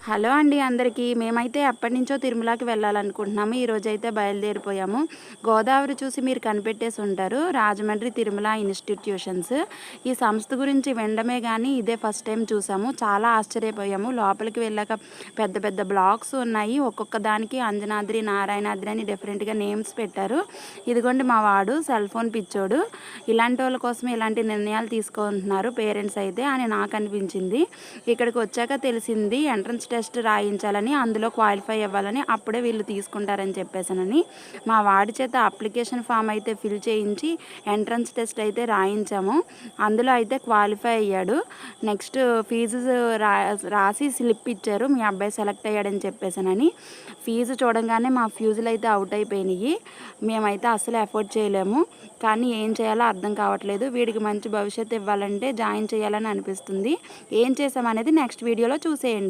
Hello అండి అందరికీ. మేమైతే ఎప్పటినుంచో తిరుమలకి వెళ్ళాలనుకుంటున్నాము. ఈరోజైతే బయలుదేరిపోయాము. గోదావరి చూసి మీరు కనిపెట్టేసి ఉంటారు. రాజమండ్రి తిరుమల ఇన్‌స్టిట్యూషన్స్. ఈ సంస్థ గురించి వినడమే గానీ ఇదే ఫస్ట్ టైం చూసాము. చాలా ఆశ్చర్యపోయాము. లోపలికి వెళ్ళాక పెద్ద పెద్ద బ్లాక్స్ ఉన్నాయి. ఒక్కొక్క దానికి అంజనాద్రి, నారాయణాద్రి అని డిఫరెంట్‌గా నేమ్స్ పెట్టారు. ఇదిగోండి మా వాడు సెల్ ఫోన్ పిచ్చోడు. ఇలాంటోళ్ళ కోసమే ఇలాంటి నిర్ణయాలు తీసుకుంటున్నారు పేరెంట్స్ అయితే అని నాకు అనిపించింది. ఇక్కడికి వచ్చాక తెలిసింది ఎంట్రన్స్ టెస్ట్ రాయించాలని, అందులో క్వాలిఫై అవ్వాలని, అప్పుడే వీళ్ళు తీసుకుంటారని చెప్పేసానని మా వాడి చేత అప్లికేషన్ ఫామ్ అయితే ఫిల్ చేయించి ఎంట్రన్స్ టెస్ట్ అయితే రాయించాము. అందులో అయితే క్వాలిఫై అయ్యాడు. నెక్స్ట్ ఫీజు రాసి స్లిప్ ఇచ్చారు, మీ అబ్బాయి సెలెక్ట్ అయ్యాడని చెప్పేసానని. ఫీజు చూడంగానే మా ఫ్యూజులు అయితే అవుట్ అయిపోయినాయి. మేమైతే అస్సలు ఎఫోర్డ్ చేయలేము. కానీ ఏం చేయాలో అర్థం కావట్లేదు. వీడికి మంచి భవిష్యత్తు ఇవ్వాలంటే జాయిన్ చేయాలని అనిపిస్తుంది. ఏం చేసామనేది నెక్స్ట్ వీడియోలో చూసేయండి.